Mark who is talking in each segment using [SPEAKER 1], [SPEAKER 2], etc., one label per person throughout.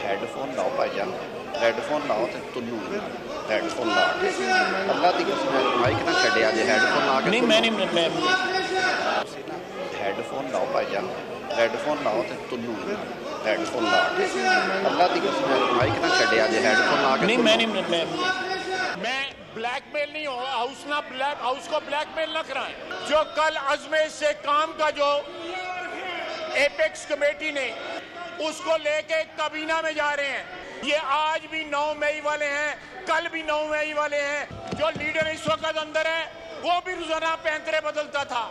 [SPEAKER 1] Headphone लाओ भाईजान, headphone लाओ तो तुन्नू हेडफोन ला के अल्लाह की कसम है माइक ना छड्डिया जे हेडफोन ला के
[SPEAKER 2] नहीं मैं नहीं मैं
[SPEAKER 1] हेडफोन लाओ भाईजान, हेडफोन लाओ तो तुन्नू हेडफोन ला के अल्लाह की कसम है माइक ना छड्डिया जे हेडफोन ला के
[SPEAKER 2] नहीं मैं नहीं मैं ब्लैकमेल नहीं हो हाउस को ब्लैकमेल ना कराएं। जो कल अजमेर से काम का जो एपेक्स कमेटी ने उसको लेके काबीना में जा रहे हैं। ये आज भी 9 मई वाले हैं, कल भी 9 मई वाले हैं। जो लीडर इस वक्त अंदर है वो भी रोजाना पैंतरे बदलता था।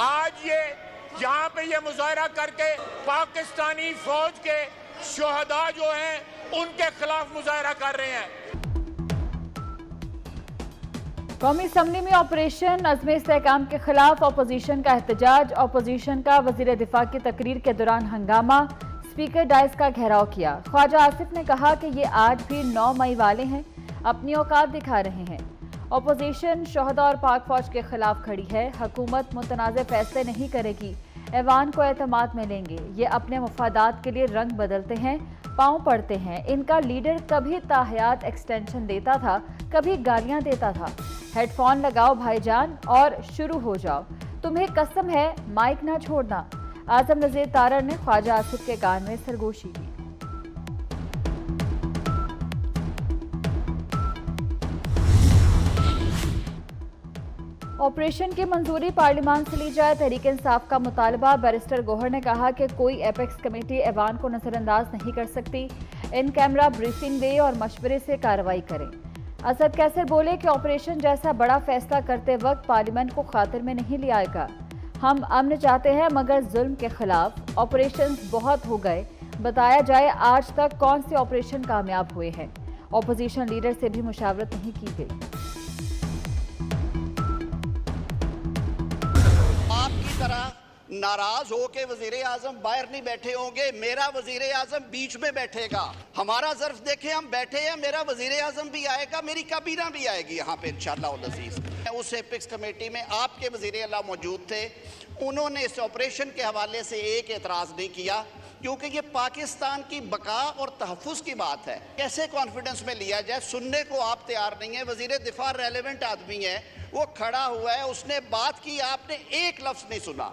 [SPEAKER 2] आज ये यहाँ पे ये मुजाहरा करके पाकिस्तानी फौज के शोहदा जो हैं उनके खिलाफ मुजाहरा कर रहे हैं।
[SPEAKER 3] कौमी असम्बली में ऑपरेशन अज़्म इस्तेहकाम के खिलाफ अपोजिशन का एहतजाज। अपोजिशन का वज़ीर दिफा की तकरीर के दौरान हंगामा, स्पीकर डाइस का घेराव किया। ख्वाजा आसिफ ने कहा कि ये आज भी 9 मई वाले हैं, अपनी औकात दिखा रहे हैं। अपोजिशन शोहदा और पाक फौज के खिलाफ खड़ी है। हुकूमत मुतनाज़ फैसले नहीं करेगी, ऐवान को एतमाद में लेंगे। ये अपने मफादात के लिए रंग बदलते हैं, पाँव पड़ते हैं। इनका लीडर कभी ताहयात एक्सटेंशन देता था, कभी गालियां देता था। हेडफोन लगाओ भाईजान और शुरू हो जाओ, तुम्हें कसम है माइक ना छोड़ना। आजम नज़ीर तारड़ ने ख्वाजा आसिफ के कान में सरगोशी की। ऑपरेशन की मंजूरी पार्लिमान से ली जाए, तहरीक इंसाफ का मुतालबा। बैरिस्टर गौहर ने कहा कि कोई एपेक्स कमेटी ऐवान को नजरअंदाज नहीं कर सकती, इन कैमरा ब्रीफिंग दे और मशवरे से कार्रवाई करें। असद कैसर बोले कि ऑपरेशन जैसा बड़ा फैसला करते वक्त पार्लियामेंट को खातिर में नहीं लिया आएगा। हम अमन चाहते हैं मगर जुल्म के खिलाफ। ऑपरेशन बहुत हो गए, बताया जाए आज तक कौन से ऑपरेशन कामयाब हुए हैं। ऑपोजिशन लीडर से भी मुशावरत नहीं की गई।
[SPEAKER 4] आपकी तरह नाराज हो के वजीर आजम बाहर नहीं बैठे होंगे, मेरा वजीर आजम बीच में बैठेगा। हमारा ज़र्फ देखें, हम बैठे हैं, मेरा वजीर आजम भी आएगा, मेरी काबीना भी आएगी यहाँ पे इंशाअल्लाह अज़ीज़। उस एपेक्स कमेटी में आपके वजीर आला मौजूद थे, उन्होंने इस ऑपरेशन के हवाले से एक एतराज़ नहीं किया, क्योंकि ये पाकिस्तान की बका और तहफ़्फ़ुज़ की बात है। कैसे कॉन्फिडेंस में लिया जाए, सुनने को आप तैयार नहीं है। वजीर दिफा रेलेवेंट आदमी है, वो खड़ा हुआ है, उसने बात की, आपने एक लफ्ज़ नहीं सुना।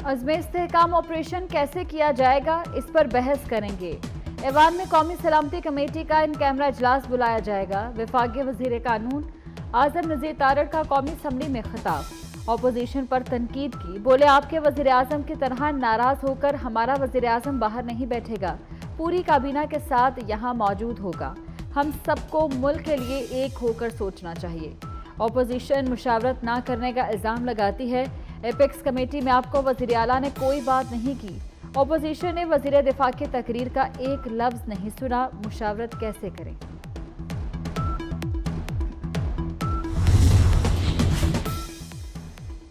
[SPEAKER 3] अज़्म इस्तेहकाम ऑपरेशन कैसे किया जाएगा, इस पर बहस करेंगे। ऐवान में कौमी सलामती कमेटी का इन कैमरा इजलास बुलाया जाएगा। वफाकी वज़ीर कानून आज़म नज़ीर तारड़ का कौमी असम्बली में खिताब। अपोजिशन पर तनकीद की, बोले आपके वज़ीर आज़म की तरह नाराज़ होकर हमारा वज़ीर आज़म बाहर नहीं बैठेगा, पूरी काबीना के साथ यहाँ मौजूद होगा। हम सबको मुल्क के लिए एक होकर सोचना चाहिए। अपोजिशन मुशावरत ना करने का इल्ज़ाम लगाती है। एपेक्स कमेटी में आपको वज़ीर आला ने कोई बात नहीं की। अपोजिशन ने वज़ीर दिफा की तकरीर का एक लफ्ज़ नहीं सुना, मुशावरत कैसे करें।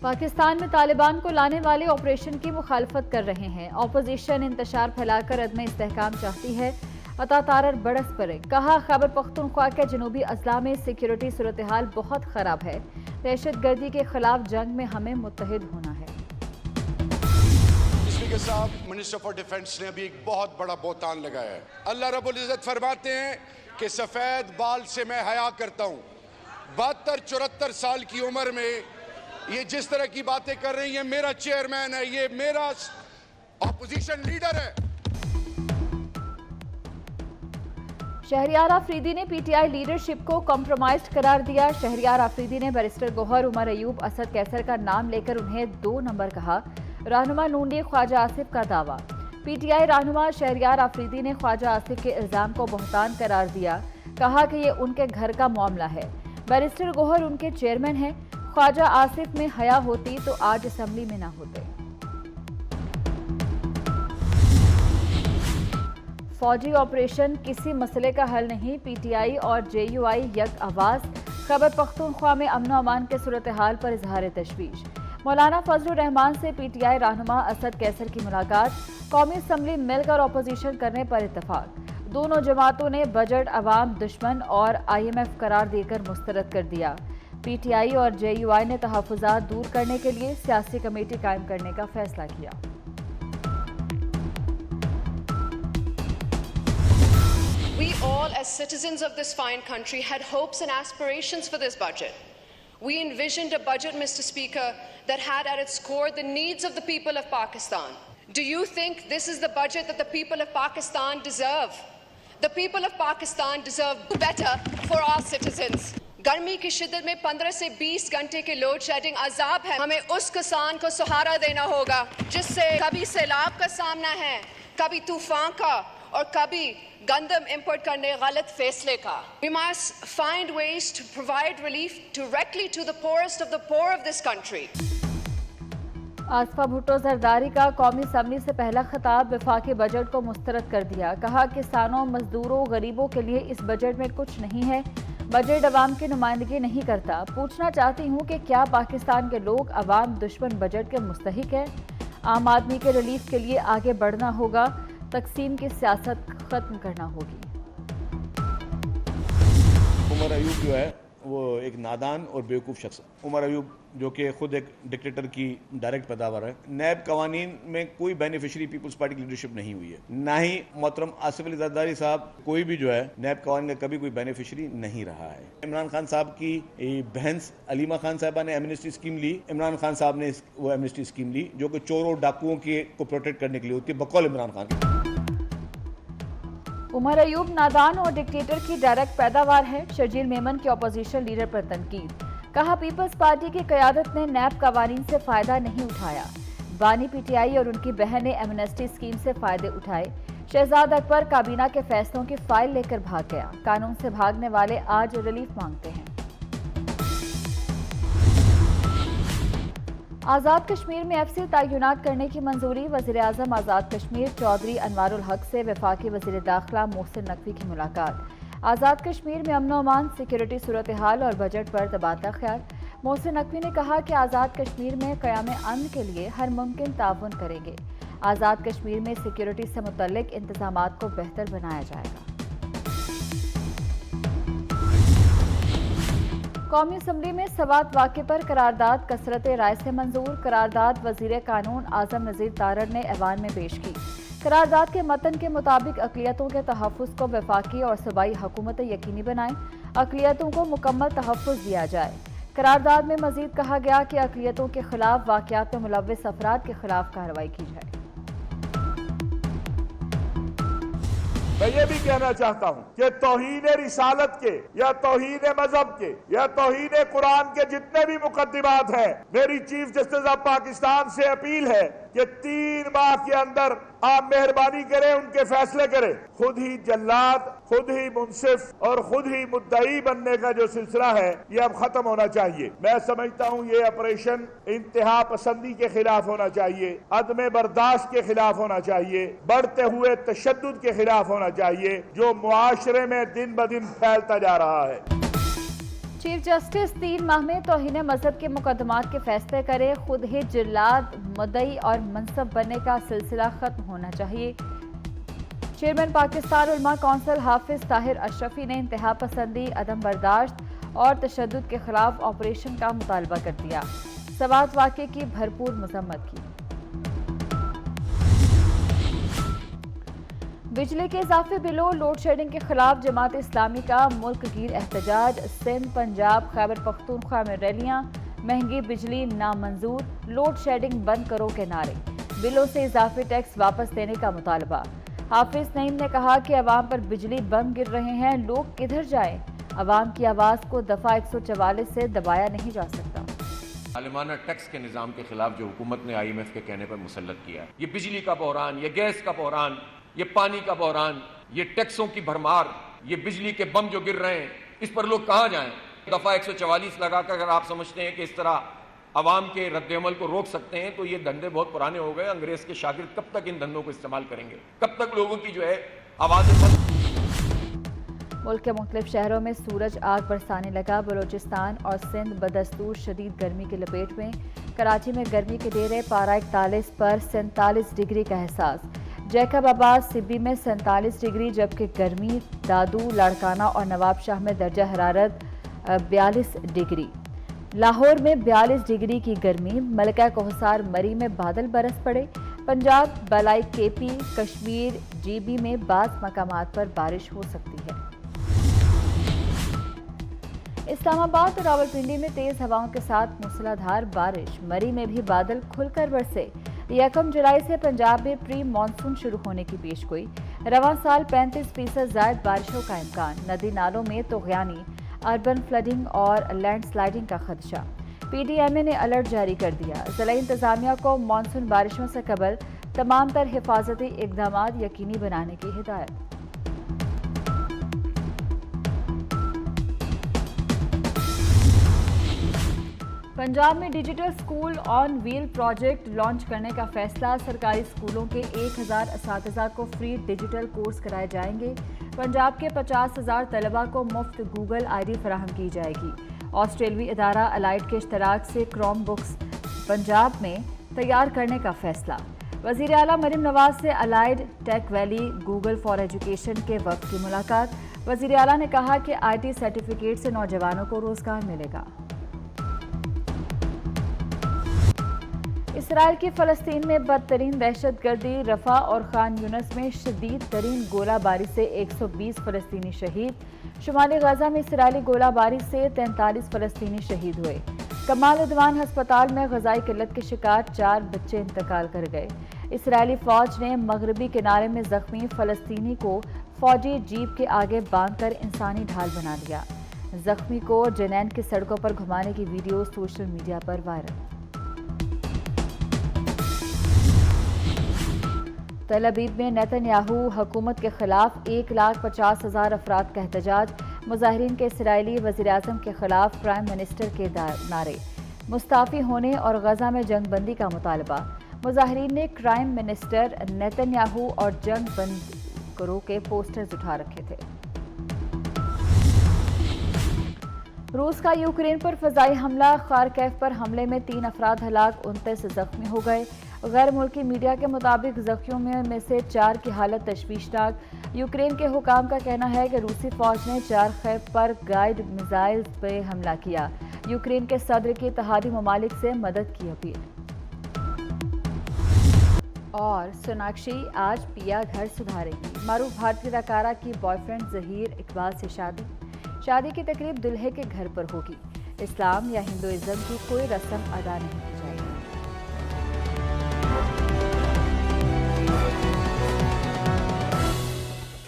[SPEAKER 3] पाकिस्तान में तालिबान को लाने वाले ऑपरेशन की मुखालफत कर रहे हैं। अपोजिशन इंतशार फैलाकर अदम इस्तेहकाम चाहती है। अता तारड़ बरस पड़े, कहा खैबर पख्तूनख्वा के जनूबी अजला में सिक्योरिटी सूरत हाल बहुत खराब है। दहशत गर्दी के खिलाफ जंग में हमें मुत्तहिद होना है।
[SPEAKER 5] स्पीकर साहब, मिनिस्टर फॉर डिफेंस ने अभी एक बहुत बड़ा बोतान लगाया है। अल्लाह रब्बुल इज्जत फरमाते हैं कि सफेद बाल से मैं हया करता हूँ। 72-74 साल की उम्र में ये जिस तरह की बातें कर रही है, मेरा चेयरमैन है, ये मेरा ऑपोजिशन लीडर है।
[SPEAKER 3] शहरियार आफरीदी ने पीटीआई लीडरशिप को कॉम्प्रोमाइज करार दिया। शहरियार आफरीदी ने बैरिस्टर गौहर, उमर अयूब, असद कैसर का नाम लेकर उन्हें 2 नंबर कहा। रहनुमा नून लीग ख्वाजा आसिफ का दावा। पीटीआई रहनुमा शहरियार आफरीदी ने ख्वाजा आसिफ के इल्जाम को बहतान करार दिया, कहा कि ये उनके घर का मामला है। बैरिस्टर गौहर उनके चेयरमैन हैं। ख्वाजा आसिफ में हया होती तो आज असम्बली में ना होते। फौजी ऑपरेशन किसी मसले का हल नहीं, पीटीआई और जेयूआई यक आवाज। खैबर पख्तूनख्वा में अमन अमान के सूरत हाल पर इजहार तशवीश। मौलाना फजलुर रहमान से पीटीआई रहनुमा असद कैसर की मुलाकात। कौमी असम्बली मिलकर अपोजिशन करने पर इत्तफाक। दोनों जमातों ने बजट अवाम दुश्मन और IMF करार देकर मुस्तरद कर दिया। पीटीआई और जेयूआई ने तहफ़्फ़ुज़ात दूर करने के लिए सियासी कमेटी कायम करने का फैसला किया।
[SPEAKER 6] all, as citizens of this fine country, had hopes and aspirations for this budget. We envisioned a budget, Mr. Speaker, that had at its core the needs of the people of Pakistan. Do you think this is the budget that the people of Pakistan deserve? The people of Pakistan deserve better for our citizens. गर्मी की शिद्दत में 15 से 20 घंटे के load shedding अजाब है. हमें उस किसान को सहारा देना होगा जिससे कभी सैलाब का सामना है, कभी तूफान का और कभी गंदम इंपोर्ट करने गलत फैसले का. We must find ways to provide relief directly to the poorest of the poor of this country.
[SPEAKER 3] आसफा भुट्टो जरदारी का कौमी असम्बली से पहला खिताब वफाकी बजट को मुस्तरद कर दिया. कहा किसानों, मजदूरों, गरीबों के लिए इस बजट में कुछ नहीं है. बजट अवाम की नुमाइंदगी नहीं करता. पूछना चाहती हूँ कि क्या पाकिस्तान के लोग अवाम दुश्मन बजट के मुस्तहिक है? आम आदमी के रिलीफ के लिए आगे बढ़ना होगा. तकसीम की सियासत खत्म करना होगी.
[SPEAKER 7] उमर अयूब जो है वो एक नादान और बेवकूफ़ शख्स है. उमर अयूब जो कि खुद एक डिक्टेटर की डायरेक्ट पैदावार है. नैब कवानीन में कोई बेनिफिशरी पीपल्स पार्टी की लीडरशिप नहीं हुई है, ना ही मोहतरम आसिफ अली जरदारी साहब कोई भी जो है नैब कवानीन का कभी कोई बेनिफिशरी नहीं रहा है. इमरान खान साहब की बहन अलीमा खान साहबा ने एमनेस्टी स्कीम ली. इमरान खान साहब ने वो एमनेस्टी स्कीम ली जो कि चोरों डाकुओं के को प्रोटेक्ट करने के लिए होती है, बकौल इमरान खान की.
[SPEAKER 3] उमर अयूब नादान और डिक्टेटर की डायरेक्ट पैदावार है. शर्जील मेमन की अपोजिशन लीडर पर तनकीद. कहा पीपल्स पार्टी की क़यादत ने नैब कवानीन से फ़ायदा नहीं उठाया. बानी पीटीआई और उनकी बहन ने एमनेस्टी स्कीम से फ़ायदे उठाए. शहजाद अकबर काबीना के फैसलों की फाइल लेकर भाग गया. कानून से भागने वाले आज रिलीफ मांगते हैं. आज़ाद कश्मीर में एफसी तयनात करने की मंजूरी. वज़ीर-ए-आज़म आज़ाद कश्मीर चौधरी अनवारुल हक से वफाकी वज़ीर दाखिला मोहसिन नकवी की मुलाकात. आज़ाद कश्मीर में अमन अमान, सिक्योरिटी सूरत हाल और बजट पर तबादला ख्याल. मोहसिन नकवी ने कहा कि आज़ाद कश्मीर में क़याम अमन के लिए हर मुमकिन ताउन करेंगे. आज़ाद कश्मीर में सिक्योरिटी से मुतल्लिक इंतज़ामात को बेहतर बनाया जाएगा. कौमी असम्बली में सवात वाक़े पर करारदाद कसरत राय से मंजूर. करारदाद वज़ीर कानून आज़म नज़ीर तारड़ ने ऐवान में पेश की. करारदाद के मतन के मुताबिक अक़लियतों के तहफ़्फ़ुज़ को वफाकी और सूबाई हुकूमतें यकीनी बनाएं. अक़लियतों को मुकम्मल तहफ़्फ़ुज़ दिया जाए. करारदाद में मज़ीद कहा गया कि अक़लियतों के खिलाफ वाक़यात में मुलव्विस अफराद के खिलाफ कार्रवाई की जाए.
[SPEAKER 8] मैं ये भी कहना चाहता हूँ कि तौहीन रिसालत के या तौहीन मजहब के या तौहीन कुरान के जितने भी मुकद्दिमात हैं, मेरी चीफ जस्टिस ऑफ पाकिस्तान से अपील है कि 3 माह के अंदर आप मेहरबानी करें, उनके फैसले करें. खुद ही जल्लाद, खुद ही मुंसिफ और खुद ही मुद्दई बनने का जो सिलसिला है ये अब खत्म होना चाहिए. मैं समझता हूँ ये ऑपरेशन इंतहा पसंदी के खिलाफ होना चाहिए, अदम बर्दाश्त के खिलाफ होना चाहिए, बढ़ते हुए तशद्दुद के खिलाफ होना चाहिए जो मुआशरे में दिन ब दिन फैलता जा रहा है.
[SPEAKER 3] चीफ जस्टिस 3 माह में तौहीन मजहब के मुकदमात के फैसले करे. खुद ही जिल्लाद, मुद्दई और मनसब बनने का सिलसिला खत्म होना चाहिए. चेयरमैन पाकिस्तान उलमा कौंसिल हाफिज ताहिर अशरफी ने इंतहा पसंदी, अदम बर्दाश्त और तशद्दुद के खिलाफ ऑपरेशन का मुतालबा कर दिया. सवात वाक़े की भरपूर मजम्मत की. बिजली के इजाफी बिलों, लोड शेडिंग के खिलाफ जमात इस्लामी का मुल्क गिर एहतजाज. सिंध, पंजाब, खैबर पख्तूनख्वा में रैलियां. महंगी बिजली नामंजूर, लोड शेडिंग बंद करो के नारे. बिलों से इजाफी टैक्स वापस देने का मुतालबा. हाफिज नईम ने कहा कि अवाम पर बिजली बम गिर रहे हैं, लोग किधर जाएं? अवाम की आवाज़ को दफ़ा 144 से दबाया नहीं जा सकता.
[SPEAKER 9] आलिमाना टैक्स के निज़ाम के खिलाफ जो हुकूमत ने IMF के कहने पर मुसल्लत किया, ये बिजली का बहरान, ये गैस का बहरान, ये पानी का बहरान, ये टैक्सों की भरमार, ये बिजली के बम जो गिर रहे हैं, इस पर लोग कहाँ जाएं? दफ़ा 144 लगाकर अगर आप समझते हैं कि इस तरह अवाम के रद्द-ए-अमल को रोक सकते हैं तो ये धंधे बहुत पुराने हो गए. अंग्रेज के शागिर्द कब तक इन धंधों को इस्तेमाल करेंगे? कब तक लोगों की जो है आवाज़ें बंद?
[SPEAKER 3] मुल्क के मुख्तलिफ शहरों में सूरज आग बरसाने लगा. बलोचिस्तान और सिंध बदस्तूर शदीद गर्मी की लपेट में. कराची में गर्मी के डेरे, पारा 41 पर 47 डिग्री का एहसास. जैकबाबाद सिब्बी में 47 डिग्री, जबकि गर्मी दादू, लाड़काना और नवाब शाह में दर्जा हरारत 42 डिग्री. लाहौर में 42 डिग्री की गर्मी. मलका कोहसार मरी में बादल बरस पड़े. पंजाब, बलाई, KP, कश्मीर, GB में बाज़ मकामात पर बारिश हो सकती है. اسلام آباد اور راولپنڈی میں تیز ہواؤں کے ساتھ موسلادھار بارش، مری میں بھی بادل کھل کر برسے۔ 1 جولائی سے پنجاب میں پری مانسون شروع ہونے کی پیشگوئی، رواں سال 35% زائد بارشوں کا امکان، ندی نالوں میں طغیانی، اربن فلڈنگ اور لینڈ سلائڈنگ کا خدشہ۔ پی ڈی ایم اے نے الرٹ جاری کر دیا، ضلعی انتظامیہ کو مانسون بارشوں سے قبل تمام تر حفاظتی اقدامات یقینی بنانے کی ہدایت۔ پنجاب میں ڈیجیٹل اسکول آن ویل پروجیکٹ لانچ کرنے کا فیصلہ، سرکاری اسکولوں کے 1000 اساتذہ کو فری ڈیجیٹل کورس کرائے جائیں گے۔ پنجاب کے 50,000 طلبہ کو مفت گوگل آئی ڈی فراہم کی جائے گی۔ آسٹریلوی ادارہ الائٹ کے اشتراک سے کروم بکس پنجاب میں تیار کرنے کا فیصلہ۔ وزیر اعلیٰ مریم نواز سے allied take valley Google for education کے وفد کی ملاقات۔ وزیر اعلیٰ نے کہا کہ آئی ٹی سرٹیفکیٹ سے نوجوانوں کو روزگار ملے گا۔ اسرائیل کی فلسطین میں بدترین دہشت گردی، رفح اور خان یونس میں شدید ترین گولہ باری سے 120 فلسطینی شہید۔ شمالی غزہ میں اسرائیلی گولہ باری سے 43 فلسطینی شہید ہوئے۔ کمال عدوان ہسپتال میں غذائی قلت کے شکار 4 بچے انتقال کر گئے۔ اسرائیلی فوج نے مغربی کنارے میں زخمی فلسطینی کو فوجی جیپ کے آگے باندھ کر انسانی ڈھال بنا لیا۔ زخمی کو جنین کی سڑکوں پر گھمانے کی ویڈیو سوشل میڈیا پر وائرل۔ تل ابیب میں نیتن یاہو حکومت کے خلاف 1,50,000 افراد کا احتجاج، مظاہرین کے اسرائیلی وزیراعظم کے خلاف پرائم منسٹر کے نعرے، مستعفی ہونے اور غزہ میں جنگ بندی کا مطالبہ۔ مظاہرین نے پرائم منسٹر نیتن یاہو اور جنگ بند کرو کے پوسٹرز اٹھا رکھے تھے۔ روس کا یوکرین پر فضائی حملہ، خارکیف پر حملے میں 3 افراد ہلاک، 29 زخمی ہو گئے۔ غیر ملکی میڈیا کے مطابق زخمیوں میں سے 4 کی حالت تشویشناک۔ یوکرین کے حکام کا کہنا ہے کہ روسی فوج نے چارکیف پر گائیڈ میزائل پہ حملہ کیا۔ یوکرین کے صدر کی اتحادی ممالک سے مدد کی اپیل۔ اور سوناکشی آج پیا گھر سدھارے گی، معروف بھارتی اداکارہ کی بوائے فرینڈ ظہیر اقبال سے شادی کی تقریب دلہے کے گھر پر ہوگی۔ اسلام یا ہندوازم کی کوئی رسم ادا نہیں۔